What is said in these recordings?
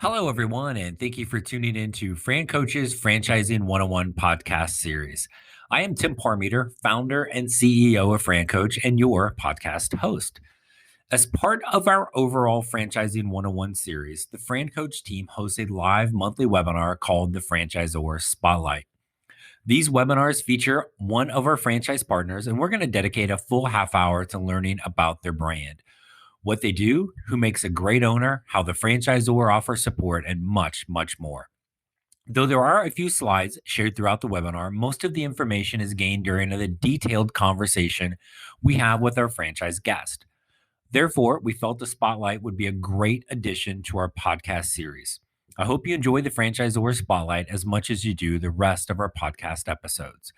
Hello, everyone, and thank you for tuning in to Fran Coach's Franchising 101 podcast series. I am Tim Parmeter, founder and CEO of Fran Coach, and your podcast host. As part of our overall Franchising 101 series, the Fran Coach team hosts a live monthly webinar called the Franchisor Spotlight. These webinars feature one of our franchise partners, and we're going to dedicate a full half hour to learning about their brand, what they do, who makes a great owner, how the franchisor offers support, and much, much more. Though there are a few slides shared throughout the webinar, most of the information is gained during the detailed conversation we have with our franchise guest. Therefore, we felt the Spotlight would be a great addition to our podcast series. I hope you enjoy the Franchisor Spotlight as much as you do the rest of our podcast episodes.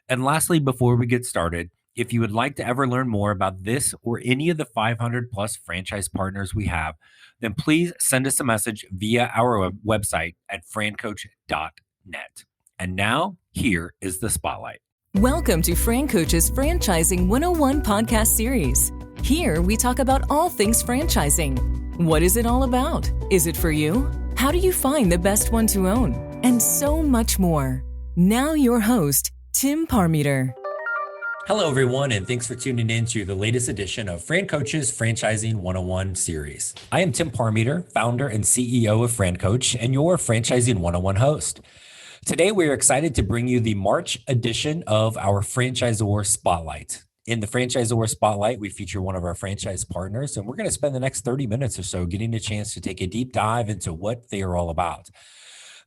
And lastly, before we get started, if you would like to ever learn more about this or any of the 500 plus franchise partners we have, then please send us a message via our website at francoach.net. And now, here is the Spotlight. Welcome to Fran Coach's Franchising 101 podcast series. Here we talk about all things franchising. What is it all about? Is it for you? How do you find the best one to own? And so much more. Now your host, Tim Parmeter. Hello, everyone, and thanks for tuning in to the latest edition of Fran Coach's Franchising 101 series. I am Tim Parmeter, founder and CEO of Fran Coach, and your Franchising 101 host. Today, we are excited to bring you the March edition of our Franchisor Spotlight. In the Franchisor Spotlight, we feature one of our franchise partners, and we're going to spend the next 30 minutes or so getting a chance to take a deep dive into what they are all about.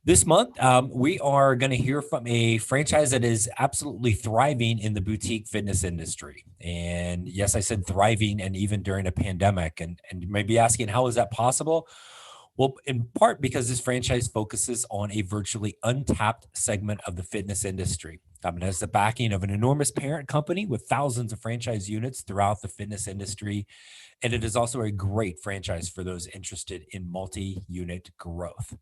This month, we are going to hear from a franchise that is absolutely thriving in the boutique fitness industry. And yes, I said thriving, and even during a pandemic. And you may be asking, how is that possible? Well, in part because this franchise focuses on a virtually untapped segment of the fitness industry. It has the backing of an enormous parent company with thousands of franchise units throughout the fitness industry. And it is also a great franchise for those interested in multi-unit growth.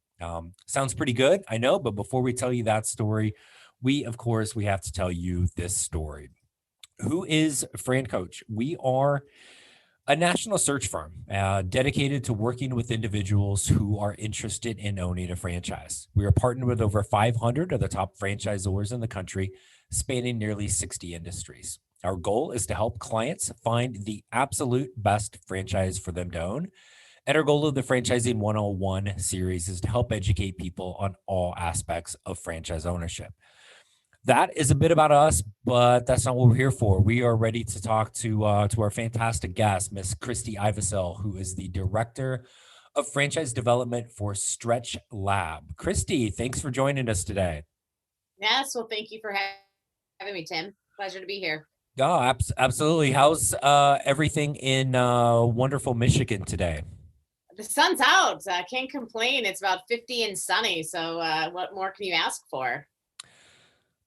Sounds pretty good, I know, but before we tell you that story, we have to tell you this story. Who is Fran Coach? We are a national search firm dedicated to working with individuals who are interested in owning a franchise. We are partnered with over 500 of the top franchisors in the country, spanning nearly 60 industries. Our goal is to help clients find the absolute best franchise for them to own. And our goal of the Franchising 101 series is to help educate people on all aspects of franchise ownership. That is a bit about us, but that's not what we're here for. We are ready to talk to our fantastic guest, Miss Christy Ivesell, who is the Director of Franchise Development for StretchLab. Christy, thanks for joining us today. Yes, well, thank you for having me, Tim. Pleasure to be here. Oh, absolutely. How's everything in wonderful Michigan today? The sun's out. Can't complain. It's about 50 and sunny. So what more can you ask for?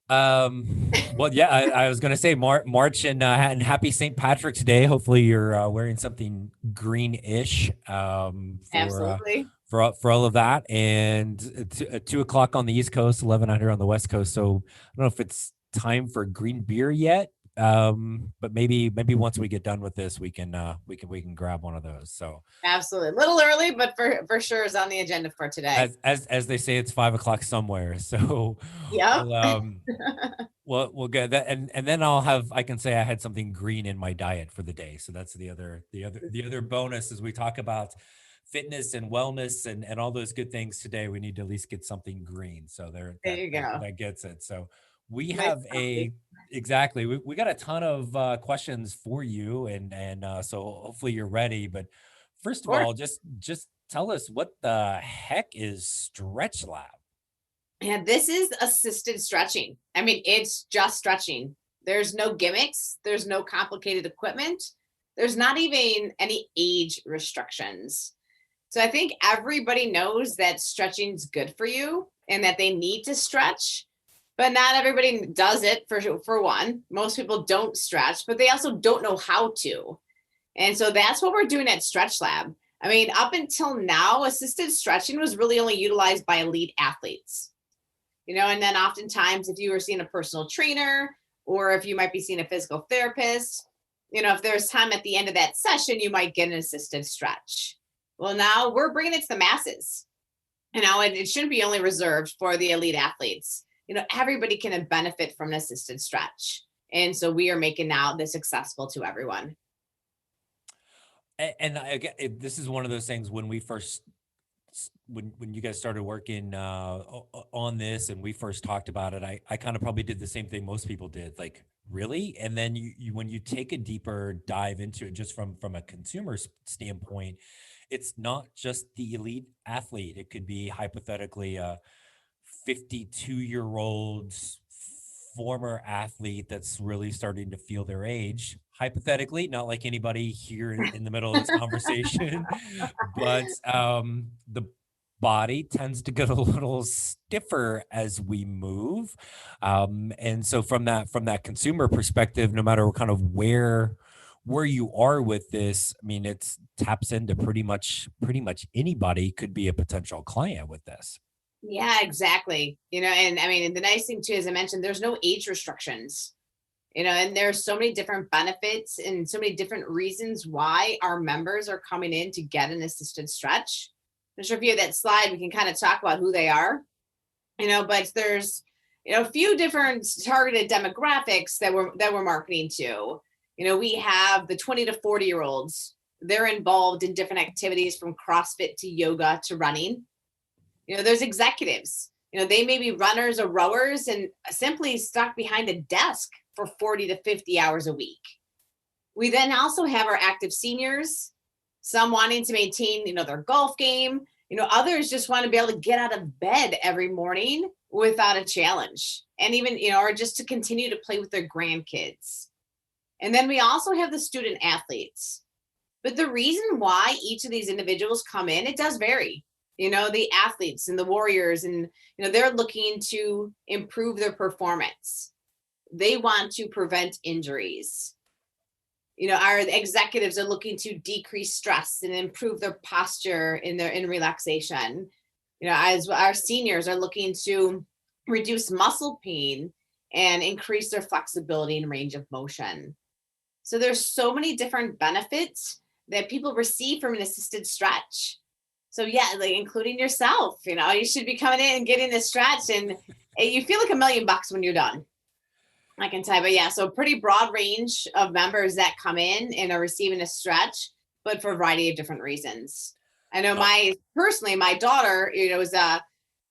Well, yeah, I was going to say March and happy St. Patrick's Day. Hopefully you're wearing something greenish Absolutely. For all of that. And 2:00 on the East Coast, 1100 on the West Coast. So I don't know if it's time for green beer yet. But maybe once we get done with this, we can grab one of those. So absolutely, a little early, but for sure is on the agenda for today. As they say, it's 5:00 somewhere. So yeah, we'll get that, and then I can say I had something green in my diet for the day. So that's the other bonus as we talk about fitness and wellness and all those good things today. We need to at least get something green. So there you go. That gets it. So we have exactly. We got a ton of questions for you, and so hopefully you're ready. But first of all, just tell us, what the heck is StretchLab? And this is assisted stretching. I mean, it's just stretching. There's no gimmicks. There's no complicated equipment. There's not even any age restrictions. So I think everybody knows that stretching's good for you and that they need to stretch. But not everybody does it for one. Most people don't stretch, but they also don't know how to. And so that's what we're doing at StretchLab. I mean, up until now, assisted stretching was really only utilized by elite athletes. And then oftentimes if you were seeing a personal trainer or if you might be seeing a physical therapist, if there's time at the end of that session, you might get an assisted stretch. Well, now we're bringing it to the masses. And it shouldn't be only reserved for the elite athletes. Everybody can benefit from an assisted stretch. And so we are making now this accessible to everyone. And again, this is one of those things when we first, when you guys started working on this and we first talked about it, I kind of probably did the same thing most people did, like, really? And then when you take a deeper dive into it, just from a consumer standpoint, it's not just the elite athlete. It could be hypothetically a 52-year-old former athlete that's really starting to feel their age, hypothetically, not like anybody here in the middle of this conversation, but the body tends to get a little stiffer as we move. And so from that consumer perspective, no matter kind of where you are with this, I mean, it taps into pretty much anybody could be a potential client with this. Yeah, exactly. And I mean, the nice thing too, as I mentioned, there's no age restrictions, and there's so many different benefits and so many different reasons why our members are coming in to get an assisted stretch. I'm sure if you have that slide, we can kind of talk about who they are, but there's, a few different targeted demographics that we're marketing to. We have the 20 to 40-year-olds. They're involved in different activities from CrossFit to yoga to running. There's executives, they may be runners or rowers and simply stuck behind a desk for 40 to 50 hours a week. We then also have our active seniors, some wanting to maintain, their golf game, others just want to be able to get out of bed every morning without a challenge, and even, or just to continue to play with their grandkids. And then we also have the student athletes. But the reason why each of these individuals come in, it does vary. The athletes and the warriors, and, they're looking to improve their performance. They want to prevent injuries. Our executives are looking to decrease stress and improve their posture in relaxation. As our seniors are looking to reduce muscle pain and increase their flexibility and range of motion. So there's so many different benefits that people receive from an assisted stretch. So yeah, like including yourself, you should be coming in and getting this stretch, and you feel like $1 million when you're done. I can tell you, but yeah, so pretty broad range of members that come in and are receiving a stretch, but for a variety of different reasons. I know my daughter,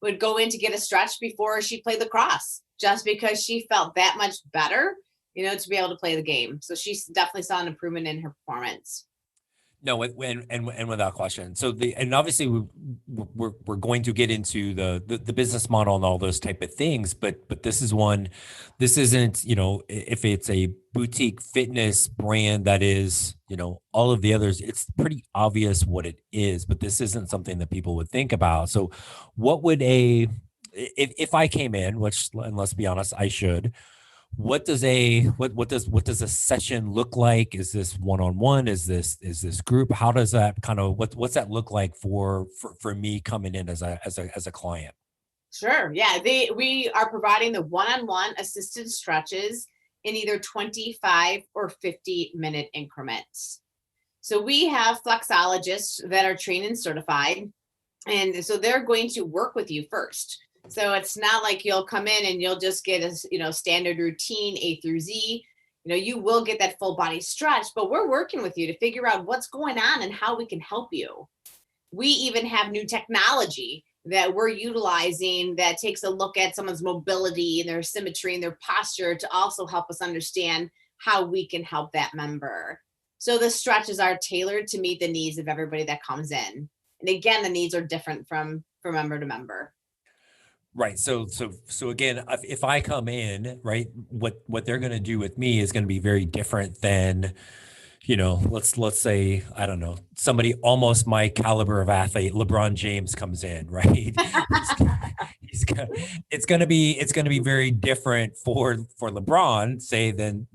would go in to get a stretch before she played lacrosse, just because she felt that much better, to be able to play the game. So she definitely saw an improvement in her performance. No, and without question. So and obviously we're going to get into the business model and all those type of things, but this isn't, if it's a boutique fitness brand that is, all of the others, it's pretty obvious what it is, but this isn't something that people would think about. So what would if I came in, which, and let's be honest, I should, what does a session look like? Is this one-on-one? Is this group? How does that kind of, what's that look like for me coming in as a client? Sure. Yeah. We are providing the one-on-one assisted stretches in either 25 or 50-minute increments. So we have flexologists that are trained and certified. And so they're going to work with you first. So it's not like you'll come in and you'll just get a standard routine A through Z. You will get that full body stretch, but we're working with you to figure out what's going on and how we can help you. We even have new technology that we're utilizing that takes a look at someone's mobility and their symmetry and their posture to also help us understand how we can help that member. So the stretches are tailored to meet the needs of everybody that comes in. And again, the needs are different from member to member. Right. So again, if I come in, right, what they're going to do with me is going to be very different than, let's say, I don't know, somebody almost my caliber of athlete, LeBron James comes in, right? It's going to be very different for LeBron, say, than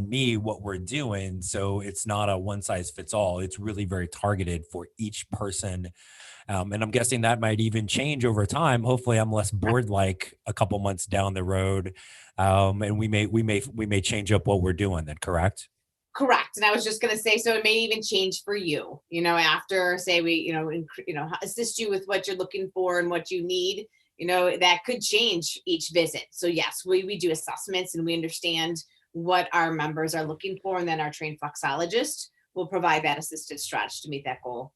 me, what we're doing. So it's not a one size fits all. It's really very targeted for each person. And I'm guessing that might even change over time. Hopefully I'm less bored like a couple months down the road. And we may change up what we're doing then, correct? Correct. And I was just going to say, so it may even change for you, after say we, assist you with what you're looking for and what you need, that could change each visit. So yes, we do assessments and we understand what our members are looking for. And then our trained flexologist will provide that assisted stretch to meet that goal.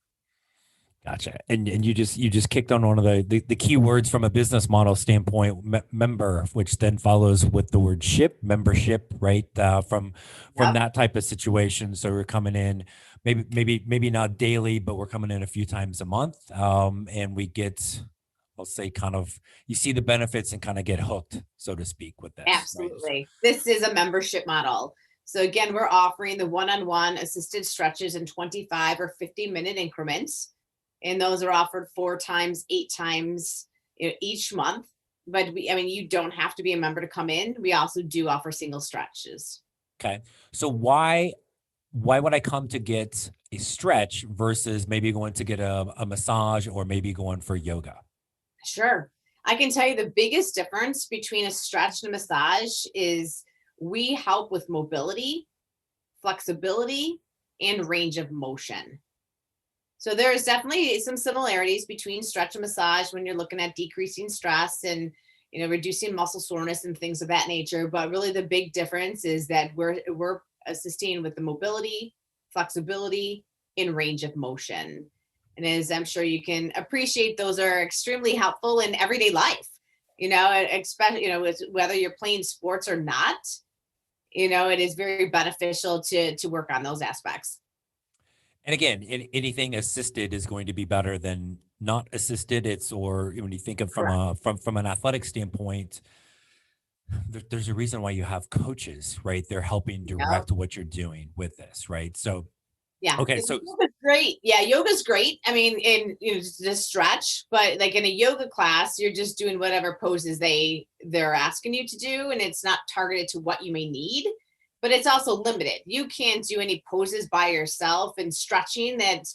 Gotcha. And you just kicked on one of the key words from a business model standpoint, member, which then follows with the word membership, right? From that type of situation. So we're coming in maybe not daily, but we're coming in a few times a month. And we get, I'll say, kind of, you see the benefits and kind of get hooked, so to speak, with this. Absolutely. Right? This is a membership model. So again, we're offering the one-on-one assisted stretches in 25 or 50-minute increments. And those are offered 4 times, 8 times each month. But you don't have to be a member to come in. We also do offer single stretches. Okay. So why would I come to get a stretch versus maybe going to get a massage or maybe going for yoga? Sure. I can tell you the biggest difference between a stretch and a massage is we help with mobility, flexibility, and range of motion. So there's definitely some similarities between stretch and massage when you're looking at decreasing stress and, reducing muscle soreness and things of that nature. But really the big difference is that we're assisting with the mobility, flexibility, and range of motion. And as I'm sure you can appreciate, those are extremely helpful in everyday life, especially, whether you're playing sports or not, it is very beneficial to work on those aspects. And again, anything assisted is going to be better than not assisted. Or when you think of from an athletic standpoint, there's a reason why you have coaches, right? They're helping direct what you're doing with this, right? So, yeah. Okay. So yoga's great. Yeah, yoga's great. Just stretch, but like in a yoga class, you're just doing whatever poses they're asking you to do, and it's not targeted to what you may need. But it's also limited. You can't do any poses by yourself and stretching that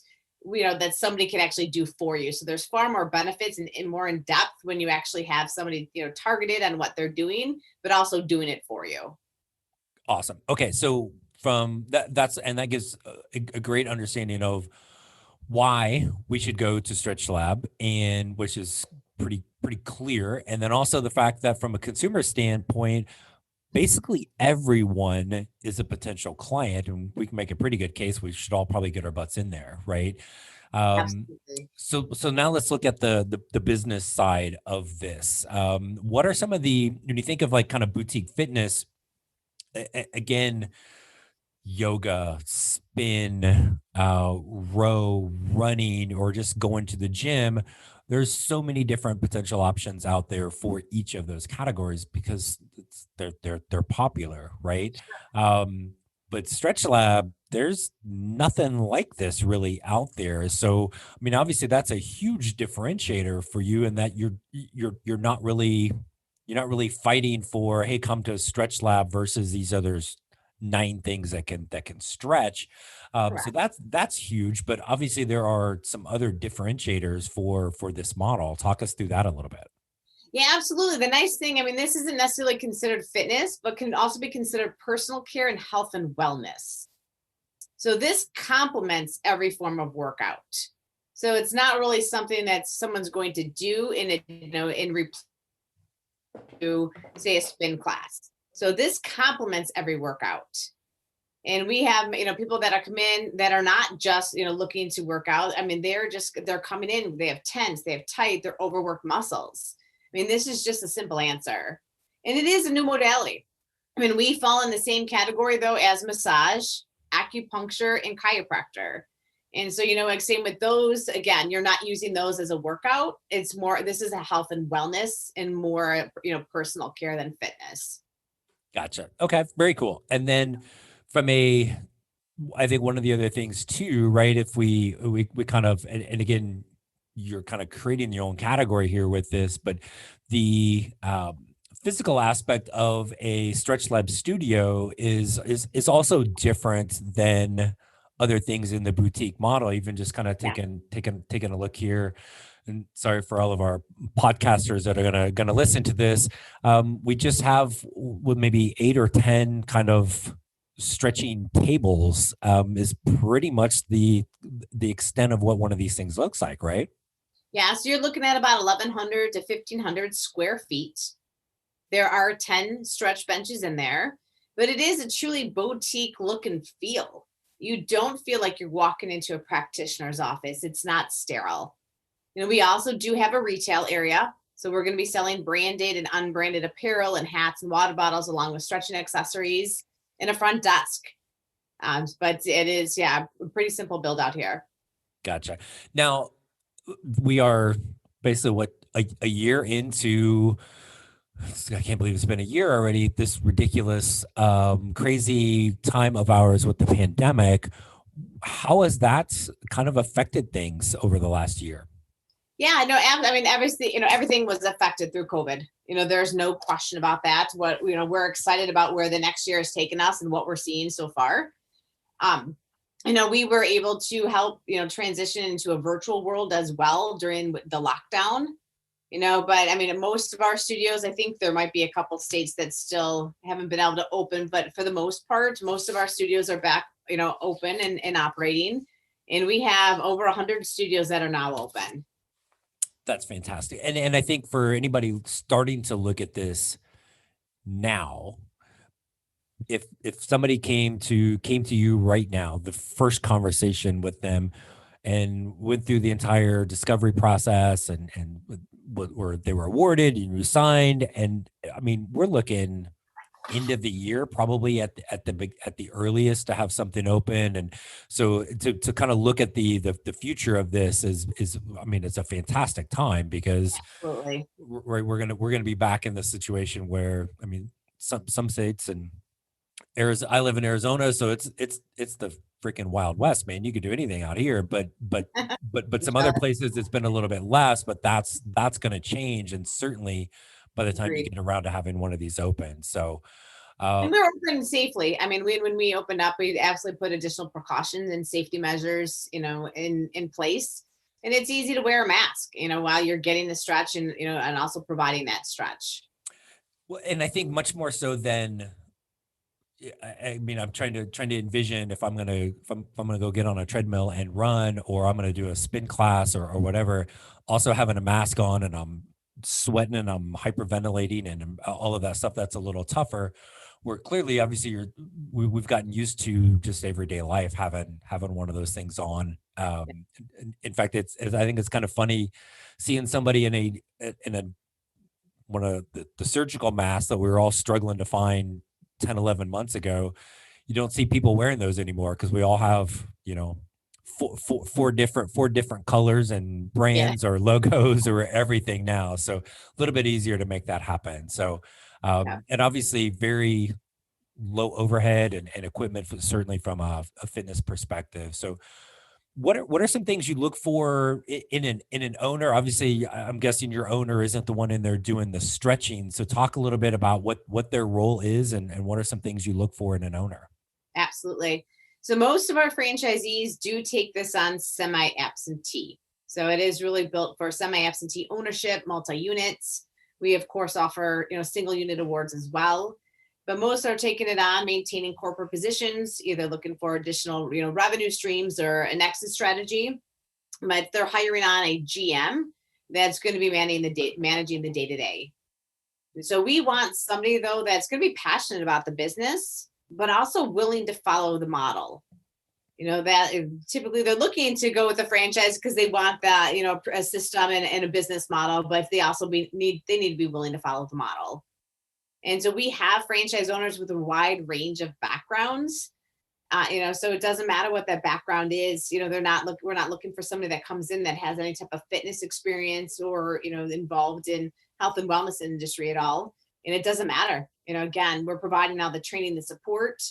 somebody can actually do for you. So there's far more benefits and more in depth when you actually have somebody, targeted on what they're doing, but also doing it for you. Awesome. Okay. So from that gives a great understanding of why we should go to StretchLab, and which is pretty clear. And then also the fact that from a consumer standpoint, basically everyone is a potential client, and we can make a pretty good case. We should all probably get our butts in there, right? Absolutely. So now let's look at the business side of this. What are some of when you think of like kind of boutique fitness, again, yoga, spin, row, running, or just going to the gym, there's so many different potential options out there for each of those categories because they're popular, right? But StretchLab, there's nothing like this really out there. So, obviously that's a huge differentiator for you in that you're not really fighting for, hey, come to StretchLab versus these others 9 things that can stretch. So that's huge, but obviously there are some other differentiators for this model. Talk us through that a little bit. Yeah, absolutely. The nice thing, this isn't necessarily considered fitness, but can also be considered personal care and health and wellness. So this complements every form of workout. So it's not really something that someone's going to do to say a spin class. So this complements every workout. And we have, people that are come in that are not just, looking to work out. They're coming in, they have tense, they have tight, they're overworked muscles. This is just a simple answer. And it is a new modality. We fall in the same category though as massage, acupuncture, and chiropractor. And so, like same with those, again, you're not using those as a workout. It's more, this is a health and wellness and more, personal care than fitness. Gotcha. Okay. Very cool. And then I think one of the other things too, right? If we kind of, and again, you're kind of creating your own category here with this, but the physical aspect of a StretchLab studio is also different than other things in the boutique model. Even just kind of taking a look here, and sorry for all of our podcasters that are gonna listen to this. We just have maybe 8 or 10 kind of stretching tables is pretty much the extent of what one of these things looks like, right? Yeah, so you're looking at about 1,100 to 1,500 square feet. There are 10 stretch benches in there, but it is a truly boutique look and feel. You don't feel like you're walking into a practitioner's office. It's not sterile. We also do have a retail area. So we're going to be selling branded and unbranded apparel and hats and water bottles along with stretching accessories and a front desk. But it is, yeah, a pretty simple build out here. Gotcha. Now, we are basically a year into, I can't believe it's been a year already, this ridiculous, crazy time of ours with the pandemic. How has that kind of affected things over the last year? Yeah, no, I mean, everything was affected through COVID. There's no question about that. We're excited about where the next year has taken us and what we're seeing so far. We were able to help, transition into a virtual world as well during the lockdown, but I mean, most of our studios, I think there might be a couple states that still haven't been able to open, but for the most part, most of our studios are back, open and operating. And we have over 100 studios that are now open. That's fantastic. And I think for anybody starting to look at this now, if somebody came to you right now, the first conversation with them and went through the entire discovery process and where they were awarded and you signed, and I mean, we're looking end of the year, probably at the earliest, to have something open. And so to kind of look at the future of this is, I mean, it's a fantastic time because Absolutely. we're gonna be back in the situation where, I mean, some states and Arizona, I live in Arizona, so it's the freaking Wild West, man. You could do anything out here, but some other places it's been a little bit less, but that's going to change, and certainly by the time you Agreed. get around to having one of these open. So, And we're open safely. I mean, when we opened up, we absolutely put additional precautions and safety measures, in place. And it's easy to wear a mask, while you're getting the stretch and also providing that stretch. well, and I think much more so than, I mean, I'm trying to envision if I'm gonna go get on a treadmill and run, or I'm gonna do a spin class or whatever, also having a mask on and I'm sweating and I'm hyperventilating and all of that stuff, that's a little tougher. Where clearly, obviously, we've gotten used to just everyday life having one of those things on. In fact, I think it's kind of funny seeing somebody in a one of the surgical masks that we were all struggling to find 10, 11 months ago. You don't see people wearing those anymore because we all have, four different colors and Yeah. brands or logos or everything now. So a little bit easier to make that happen. So, Yeah. and obviously very low overhead and equipment, certainly from a fitness perspective. So what are some things you look for in an owner? Obviously, I'm guessing your owner isn't the one in there doing the stretching. So talk a little bit about what their role is and what are some things you look for in an owner? Absolutely. So most of our franchisees do take this on semi-absentee. So it is really built for semi-absentee ownership, multi-units. We of course offer, single unit awards as well. But most are taking it on, maintaining corporate positions, either looking for additional, revenue streams or an exit strategy. But they're hiring on a GM that's going to be managing the day-to-day. So we want somebody though that's going to be passionate about the business, but also willing to follow the model. That typically they're looking to go with a franchise because they want that, a system and a business model, but they also need to be willing to follow the model. And so we have franchise owners with a wide range of backgrounds. So it doesn't matter what that background is. We're not looking for somebody that comes in that has any type of fitness experience or, involved in health and wellness industry at all. And it doesn't matter. Again, we're providing now the training, the support,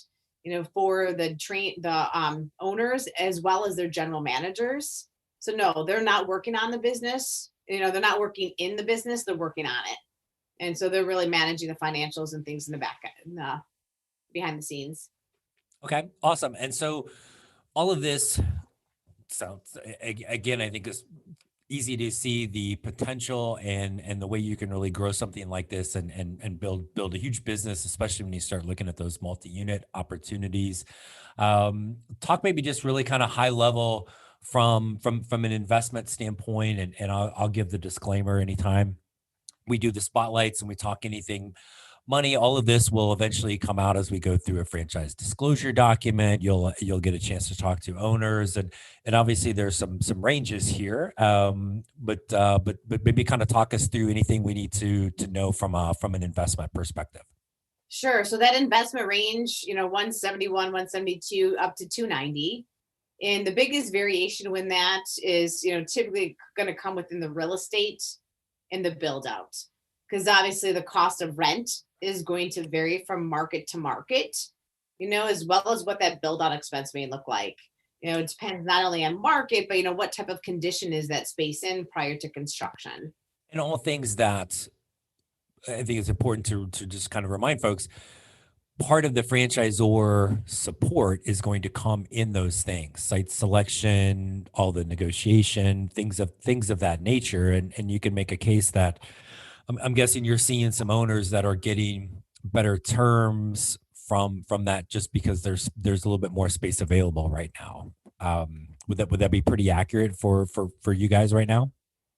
for the owners as well as their general managers. So no, they're not working on the business. They're not working in the business. They're working on it. And so they're really managing the financials and things in the back, behind the scenes. Okay, awesome. And so all of this sounds, again, I think is easy to see the potential and the way you can really grow something like this and build a huge business, especially when you start looking at those multi-unit opportunities. Talk maybe just really kind of high level from an investment standpoint, and I'll give the disclaimer anytime we do the spotlights and we talk anything money. All of this will eventually come out as we go through a franchise disclosure document. You'll get a chance to talk to owners, and obviously there's some ranges here. But maybe kind of talk us through anything we need to know from an investment perspective. Sure. So that investment range, 171, 172 up to 290. And the biggest variation when that is, typically going to come within the real estate and the build out. Because obviously the cost of rent is going to vary from market to market, as well as what that build out expense may look like. It depends not only on market, but what type of condition is that space in prior to construction. And all things that I think it's important to just kind of remind folks, part of the franchisor support is going to come in those things: site selection, all the negotiation, things of that nature. And you can make a case that I'm guessing you're seeing some owners that are getting better terms from that, just because there's a little bit more space available right now. Would that be pretty accurate for you guys right now?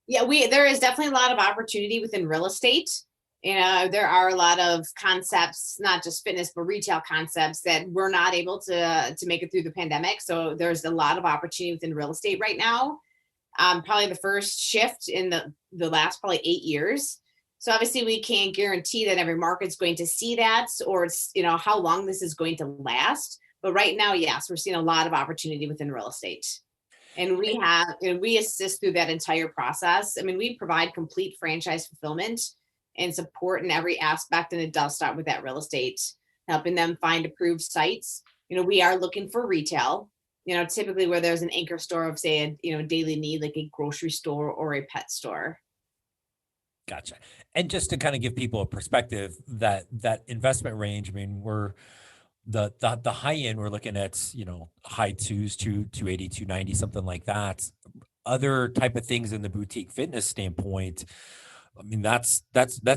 Yeah, there is definitely a lot of opportunity within real estate. There are a lot of concepts, not just fitness, but retail concepts that we're not able to make it through the pandemic. So there's a lot of opportunity within real estate right now. Probably the first shift in the last probably 8 years. So obviously we can't guarantee that every market's going to see that, or it's, how long this is going to last. But right now, yes, we're seeing a lot of opportunity within real estate. And we assist through that entire process. I mean, we provide complete franchise fulfillment and support in every aspect. And it does start with that real estate, helping them find approved sites. We are looking for retail, typically where there's an anchor store of, say, a daily need, like a grocery store or a pet store. Gotcha. And just to kind of give people a perspective, that investment range, I mean, we're the high end, we're looking at, high twos, 280, 290, something like that. Other type of things in the boutique fitness standpoint, I mean, that's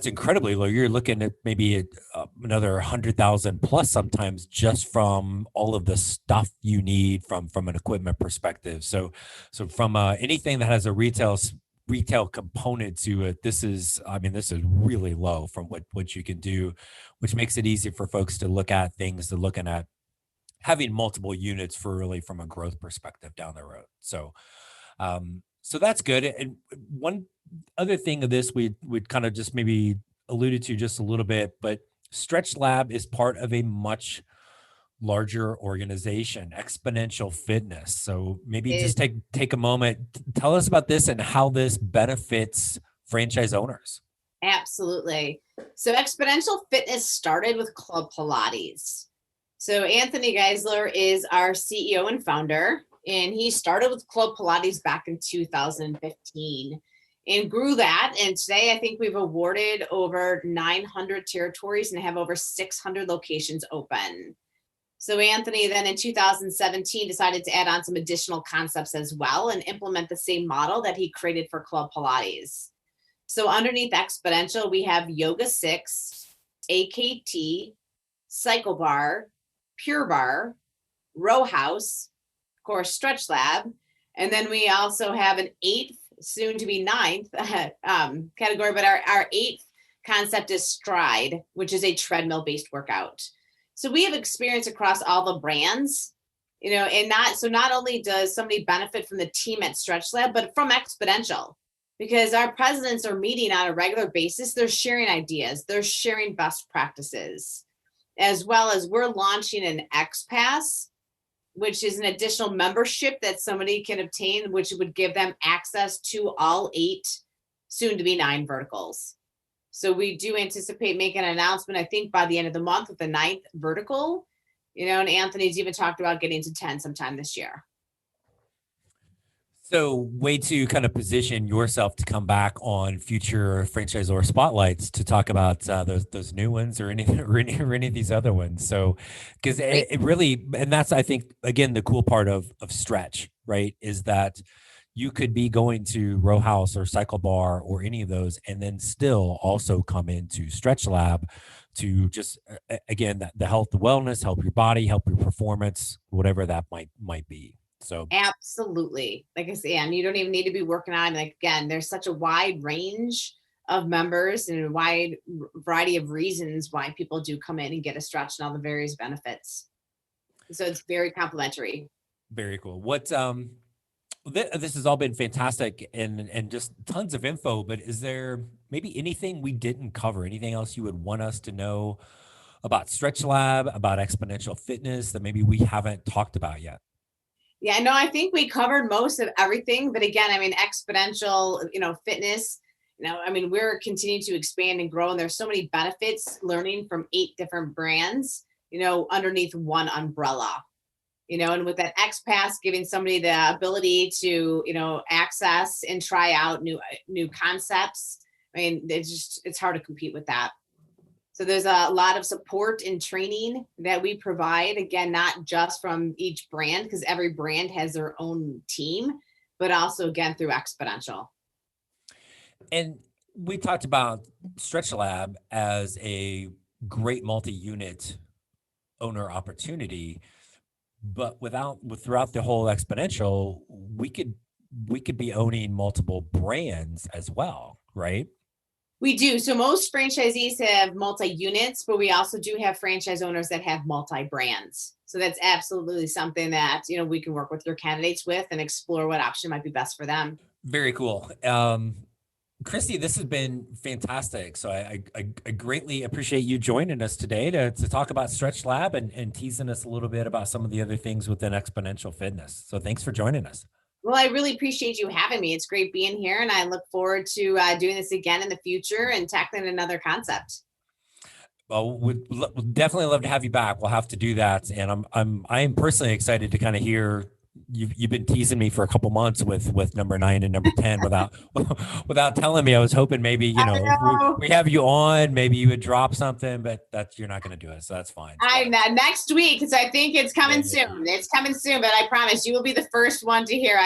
incredibly low. You're looking at maybe another 100,000 plus sometimes, just from all of the stuff you need from an equipment perspective. So from anything that has a retail component to it, this is really low from what you can do, which makes it easy for folks to look at things, to looking at having multiple units for really from a growth perspective down the road. So that's good. And one other thing of this, we'd kind of just maybe alluded to just a little bit, but StretchLab is part of a much larger organization, Exponential Fitness. So maybe just take a moment, tell us about this and how this benefits franchise owners. Absolutely. So Exponential Fitness started with Club Pilates. So Anthony Geisler is our CEO and founder, and he started with Club Pilates back in 2015 and grew that. And today I think we've awarded over 900 territories and have over 600 locations open. So Anthony then in 2017 decided to add on some additional concepts as well and implement the same model that he created for Club Pilates. So underneath Exponential, we have Yoga 6, AKT, Cycle Bar, Pure Bar, Row House, of course, StretchLab. And then we also have an 8th, soon to be 9th category, but our 8th concept is Stride, which is a treadmill-based workout. So we have experience across all the brands, and not only does somebody benefit from the team at StretchLab, but from Exponential, because our presidents are meeting on a regular basis. They're sharing ideas, they're sharing best practices, as well as we're launching an X Pass, which is an additional membership that somebody can obtain, which would give them access to all 8, soon to be 9 verticals. So we do anticipate making an announcement, I think, by the end of the month with the 9th vertical, and Anthony's even talked about getting to 10 sometime this year. So way to kind of position yourself to come back on future franchisor spotlights to talk about those new ones or any of these other ones. So, because it really, and that's, I think, again, the cool part of Stretch, right, is that you could be going to Row House or Cycle Bar or any of those, and then still also come into StretchLab to just, again, the health, the wellness, help your body, help your performance, whatever that might be. So absolutely. Like I say, and you don't even need to be working on, like, again, there's such a wide range of members and a wide variety of reasons why people do come in and get a stretch and all the various benefits. So it's very complimentary. Very cool. This has all been fantastic and just tons of info, but is there maybe anything we didn't cover, anything else you would want us to know about StretchLab, about Exponential Fitness that maybe we haven't talked about yet? Yeah, no, I think we covered most of everything, but again, I mean, Exponential, Fitness, I mean, we're continuing to expand and grow, and there's so many benefits learning from 8 different brands, underneath one umbrella. And with that X Pass giving somebody the ability to, access and try out new concepts. I mean, it's hard to compete with that. So there's a lot of support and training that we provide. Again, not just from each brand, because every brand has their own team, but also, again, through Exponential. And we talked about StretchLab as a great multi-unit owner opportunity. But throughout the whole Exponential, we could be owning multiple brands as well, right? We do. So most franchisees have multi-units, but we also do have franchise owners that have multi-brands. So that's absolutely something that, we can work with your candidates with and explore what option might be best for them. Very cool. Christy, this has been fantastic. So I greatly appreciate you joining us today to talk about StretchLab and teasing us a little bit about some of the other things within Exponential Fitness. So thanks for joining us. Well, I really appreciate you having me. It's great being here, and I look forward to doing this again in the future and tackling another concept. Well, we'd definitely love to have you back. We'll have to do that. And I am personally excited to kind of hear. You've been teasing me for a couple months with number 9 and number 10 without telling me. I was hoping maybe, we have you on, maybe you would drop something, but you're not going to do it. So that's fine. Next week, because I think it's coming soon. It's coming soon, but I promise you will be the first one to hear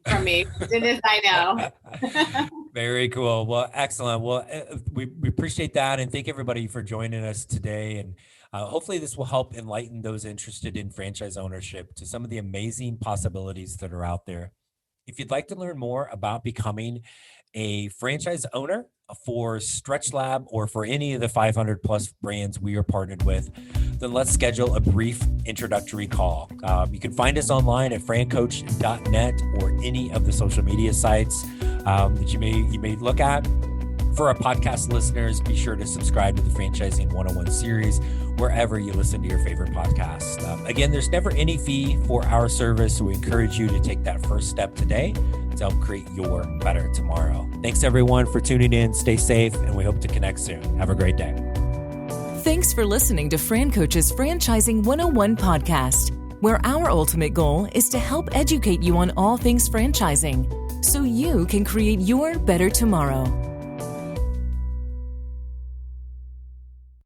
from me as soon as I know. Very cool. Well, excellent. Well, we appreciate that. And thank everybody for joining us today. And hopefully this will help enlighten those interested in franchise ownership to some of the amazing possibilities that are out there. If you'd like to learn more about becoming a franchise owner for StretchLab or for any of the 500 plus brands we are partnered with, then let's schedule a brief introductory call. You can find us online at francoach.net or any of the social media sites that you may look at. For our podcast listeners, be sure to subscribe to the Franchising 101 series wherever you listen to your favorite podcast. Again, there's never any fee for our service, so we encourage you to take that first step today to help create your better tomorrow. Thanks, everyone, for tuning in. Stay safe, and we hope to connect soon. Have a great day. Thanks for listening to Fran Coach's Franchising 101 podcast, where our ultimate goal is to help educate you on all things franchising so you can create your better tomorrow.